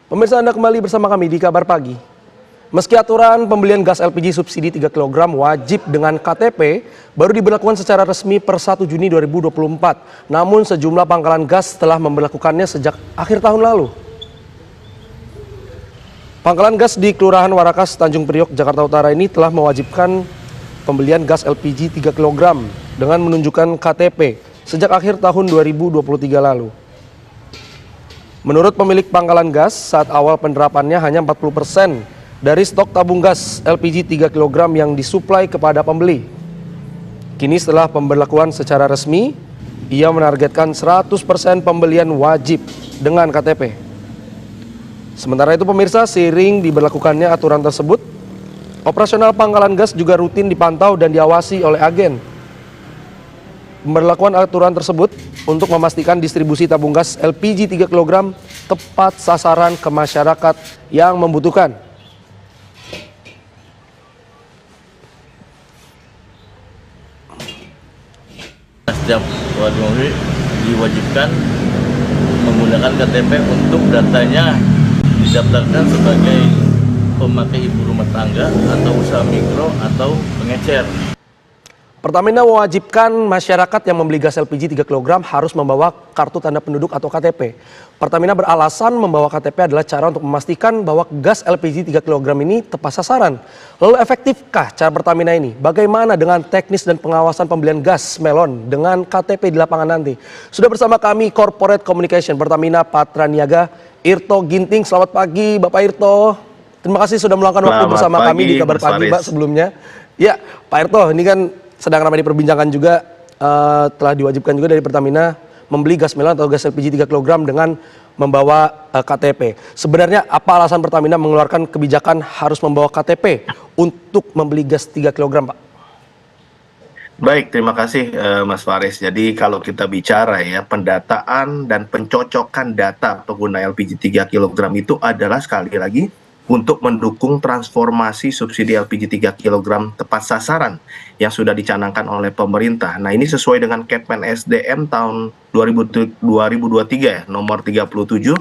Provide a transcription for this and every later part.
Pemirsa, Anda kembali bersama kami di Kabar Pagi. Meski aturan pembelian gas LPG subsidi 3 kg wajib dengan KTP baru diberlakukan secara resmi per 1 Juni 2024. Namun sejumlah pangkalan gas telah memberlakukannya sejak akhir tahun lalu. Pangkalan gas di Kelurahan Warakas, Tanjung Priok, Jakarta Utara ini telah mewajibkan pembelian gas LPG 3 kg dengan menunjukkan KTP sejak akhir tahun 2023 lalu. Menurut pemilik pangkalan gas, saat awal penerapannya hanya 40% dari stok tabung gas LPG 3 kg yang disuplai kepada pembeli. Kini setelah pemberlakuan secara resmi, ia menargetkan 100% pembelian wajib dengan KTP. Sementara itu pemirsa, seiring diberlakukannya aturan tersebut, operasional pangkalan gas juga rutin dipantau dan diawasi oleh agen. Pemberlakuan aturan tersebut untuk memastikan distribusi tabung gas LPG 3 kg tepat sasaran ke masyarakat yang membutuhkan. Setiap warga diwajibkan menggunakan KTP untuk datanya didaftarkan sebagai pemakai ibu rumah tangga atau usaha mikro atau pengecer. Pertamina mewajibkan masyarakat yang membeli gas LPG 3 kg harus membawa kartu tanda penduduk atau KTP. Pertamina beralasan membawa KTP adalah cara untuk memastikan bahwa gas LPG 3 kg ini tepat sasaran. Lalu efektifkah cara Pertamina ini? Bagaimana dengan teknis dan pengawasan pembelian gas melon dengan KTP di lapangan nanti? Sudah bersama kami Corporate Communication Pertamina Patra Niaga, Irto Ginting. Selamat pagi Bapak Irto. Terima kasih sudah meluangkan waktu bersama kami di Kabar Pagi Pak sebelumnya. Ya Pak Irto, ini kan sedang ramai diperbincangkan juga, telah diwajibkan juga dari Pertamina membeli gas melon atau gas LPG 3 kg dengan membawa KTP. Sebenarnya apa alasan Pertamina mengeluarkan kebijakan harus membawa KTP untuk membeli gas 3 kg, Pak? Baik, terima kasih Mas Faris. Jadi kalau kita bicara ya, pendataan dan pencocokan data pengguna LPG 3 kg itu adalah sekali lagi untuk mendukung transformasi subsidi LPG 3 kg tepat sasaran yang sudah dicanangkan oleh pemerintah. Nah, ini sesuai dengan Kepmen SDM tahun 2023 ya, nomor 37.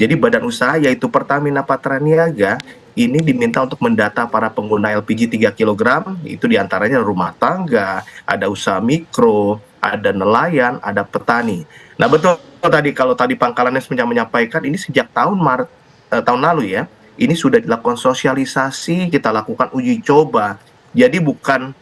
Jadi badan usaha yaitu Pertamina Patra Niaga ini diminta untuk mendata para pengguna LPG 3 kg, itu diantaranya rumah tangga, ada usaha mikro, ada nelayan, ada petani. Nah, betul tadi kalau tadi pangkalannya menyampaikan ini sejak tahun Maret tahun lalu ya. Ini sudah dilakukan sosialisasi, kita lakukan uji coba. Jadi bukan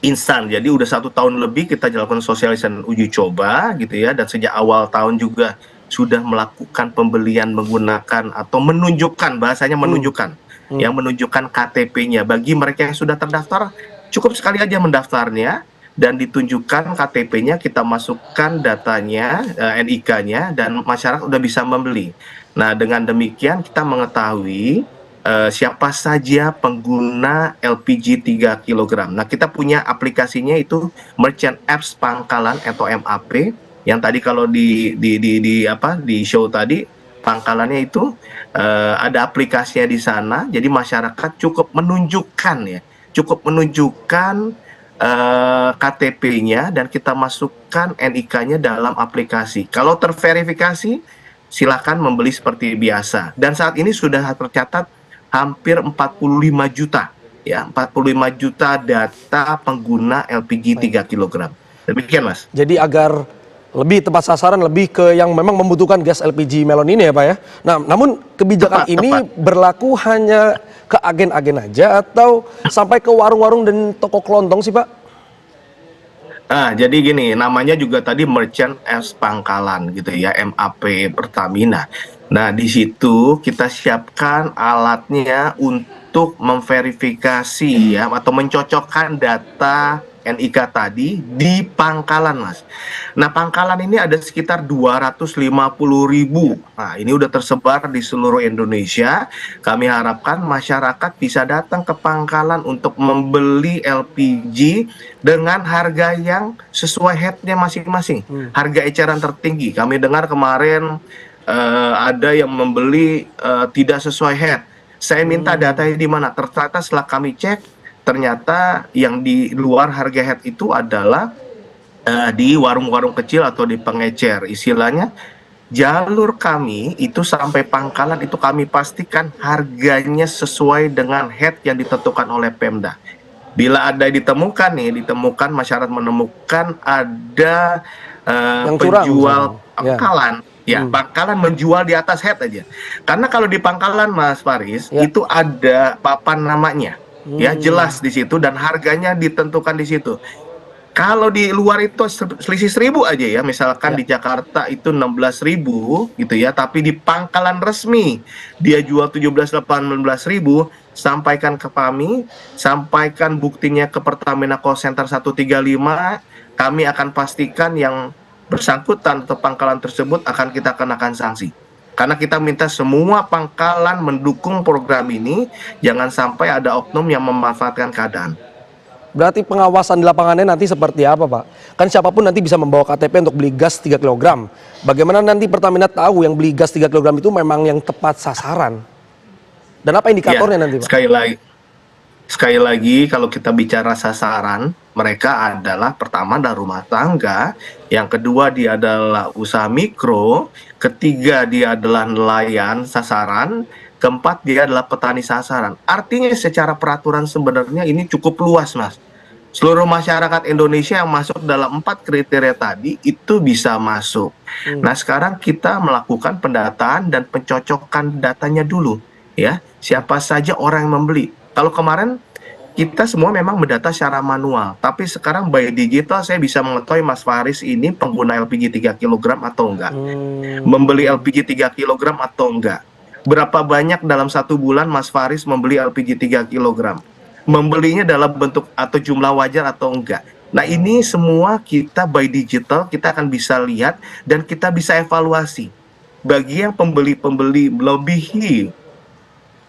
instan, jadi udah 1 tahun lebih kita dilakukan sosialisasi uji coba gitu ya. Dan sejak awal tahun juga sudah melakukan pembelian menggunakan atau menunjukkan, bahasanya menunjukkan, yang menunjukkan KTP-nya. Bagi mereka yang sudah terdaftar, cukup sekali aja mendaftarnya dan ditunjukkan KTP-nya, kita masukkan datanya, NIK-nya, dan masyarakat udah bisa membeli. Nah, dengan demikian kita mengetahui siapa saja pengguna LPG 3 kg. Nah, kita punya aplikasinya itu Merchant Apps Pangkalan atau MAP, yang tadi kalau di show tadi pangkalannya itu ada aplikasinya di sana. Jadi masyarakat cukup menunjukkan KTP-nya dan kita masukkan NIK-nya dalam aplikasi. Kalau terverifikasi, silakan membeli seperti biasa. Dan saat ini sudah tercatat hampir 45 juta ya, 45 juta data pengguna LPG 3 kg. Demikian, Mas. Jadi agar lebih tepat sasaran, lebih ke yang memang membutuhkan gas LPG melon ini ya Pak ya. Nah, namun kebijakan ini berlaku hanya ke agen-agen aja atau sampai ke warung-warung dan toko kelontong sih Pak? Jadi gini, namanya juga tadi Merchant Apps Pangkalan gitu ya, MAP Pertamina. Nah, di situ kita siapkan alatnya untuk memverifikasi ya atau mencocokkan data NIK tadi di pangkalan, Mas. Nah, pangkalan ini ada sekitar 250.000. Nah, ini udah tersebar di seluruh Indonesia. Kami harapkan masyarakat bisa datang ke pangkalan untuk membeli LPG dengan harga yang sesuai headnya masing-masing. Harga eceran tertinggi. Kami dengar kemarin ada yang membeli tidak sesuai head. Saya minta datanya di mana. Ternyata setelah kami cek, ternyata yang di luar harga head itu adalah di warung-warung kecil atau di pengecer. Istilahnya jalur kami itu sampai pangkalan itu kami pastikan harganya sesuai dengan head yang ditentukan oleh Pemda. Bila ada ditemukan masyarakat menemukan ada Yang curang penjual misalnya. pangkalan, ya pangkalan menjual di atas head aja. Karena kalau di pangkalan Mas Faris itu ada papan namanya, ya jelas di situ dan harganya ditentukan di situ. Kalau di luar itu selisih 1.000 aja ya, misalkan di Jakarta itu 16.000 gitu ya, tapi di pangkalan resmi dia jual 17-18.000, sampaikan ke kami, sampaikan buktinya ke Pertamina Call Center 135, kami akan pastikan yang bersangkutan atau pangkalan tersebut akan kita kenakan sanksi. Karena kita minta semua pangkalan mendukung program ini, jangan sampai ada oknum yang memanfaatkan keadaan. Berarti pengawasan di lapangannya nanti seperti apa, Pak? Kan siapapun nanti bisa membawa KTP untuk beli gas 3 kg. Bagaimana nanti Pertamina tahu yang beli gas 3 kg itu memang yang tepat sasaran? Dan apa indikatornya nanti, Pak? Sekali lagi kalau kita bicara sasaran, mereka adalah pertama dari rumah tangga, yang kedua dia adalah usaha mikro, ketiga dia adalah nelayan sasaran, keempat dia adalah petani sasaran. Artinya secara peraturan sebenarnya ini cukup luas, Mas. Seluruh masyarakat Indonesia yang masuk dalam 4 kriteria tadi itu bisa masuk. Nah, sekarang kita melakukan pendataan dan pencocokan datanya dulu, ya. Siapa saja orang yang membeli. Kalau kemarin kita semua memang mendata secara manual, tapi sekarang by digital saya bisa mengetahui Mas Faris ini pengguna LPG 3 kg atau enggak. Membeli LPG 3 kg atau enggak. Berapa banyak dalam 1 bulan Mas Faris membeli LPG 3 kg? Membelinya dalam bentuk atau jumlah wajar atau enggak? Nah, ini semua kita by digital, kita akan bisa lihat dan kita bisa evaluasi. Bagi yang pembeli-pembeli melebihi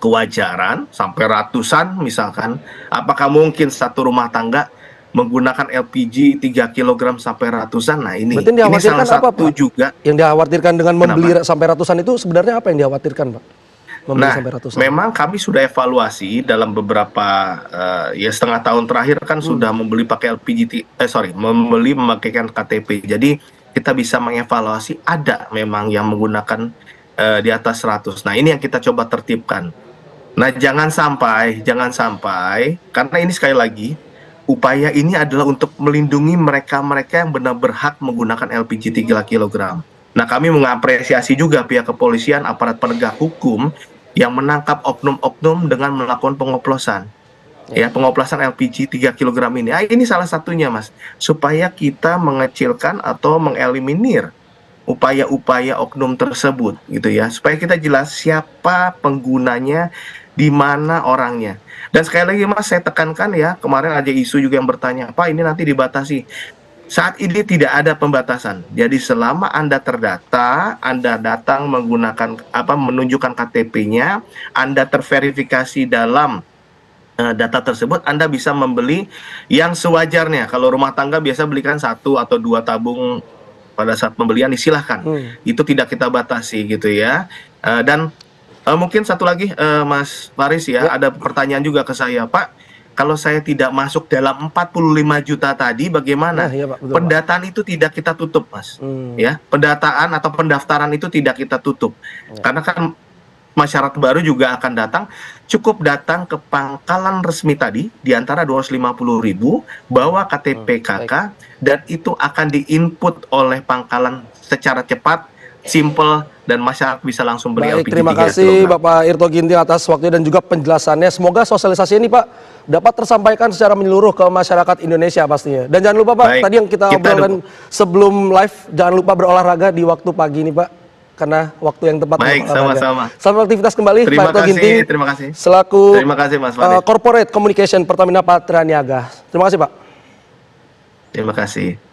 kewajaran sampai ratusan misalkan, apakah mungkin satu rumah tangga menggunakan LPG 3 kg sampai ratusan? Nah, ini salah satu apa, Pak? juga Yang dikhawatirkan dengan membeli sampai ratusan itu sebenarnya apa yang dikhawatirkan, Pak? Memang kami sudah evaluasi dalam beberapa ya setengah tahun terakhir kan sudah membeli pakai membeli memakaikan KTP. Jadi kita bisa mengevaluasi ada memang yang menggunakan di atas 100. Nah, ini yang kita coba tertibkan. Nah, jangan sampai karena ini sekali lagi upaya ini adalah untuk melindungi mereka-mereka yang benar berhak menggunakan LPG 3 kg. Nah, kami mengapresiasi juga pihak kepolisian, aparat penegak hukum yang menangkap oknum-oknum dengan melakukan pengoplosan. Ya, pengoplosan LPG 3 kg ini. Ini salah satunya, Mas. Supaya kita mengecilkan atau mengeliminir upaya-upaya oknum tersebut gitu ya. Supaya kita jelas siapa penggunanya, di mana orangnya. Dan sekali lagi, Mas, saya tekankan ya, kemarin ada isu juga yang bertanya, Pak, ini nanti dibatasi. Saat ini tidak ada pembatasan. Jadi selama Anda terdata, Anda datang menggunakan menunjukkan KTP-nya, Anda terverifikasi dalam data tersebut, Anda bisa membeli yang sewajarnya. Kalau rumah tangga biasa belikan 1 atau 2 tabung pada saat pembelian, silahkan. Itu tidak kita batasi gitu ya. Dan mungkin satu lagi, Mas Faris ya, ada pertanyaan juga ke saya, Pak. Kalau saya tidak masuk dalam 45 juta tadi, bagaimana? Iya, Pak, betul, pendataan Pak. itu tidak kita tutup, Mas. Ya, pendataan atau pendaftaran itu tidak kita tutup. Karena kan masyarakat baru juga akan datang. Cukup datang ke pangkalan resmi tadi, di antara 250.000, bawa KTP KK, dan itu akan diinput oleh pangkalan secara cepat, simple, dan masyarakat bisa langsung beli LPG 3 kg. Terima kasih Bapak Irto Ginting atas waktunya dan juga penjelasannya. Semoga sosialisasi ini, Pak, dapat tersampaikan secara menyeluruh ke masyarakat Indonesia pastinya. Dan jangan lupa, Pak, tadi yang kita obrolkan sebelum live, jangan lupa berolahraga di waktu pagi ini, Pak, karena waktu yang tepat. Baik, sama-sama. Selamat aktivitas kembali, Pak Irto Ginting. Terima kasih. Selaku Terima kasih, Mas Faris. Corporate Communication Pertamina Patraniaga. Terima kasih, Pak. Terima kasih.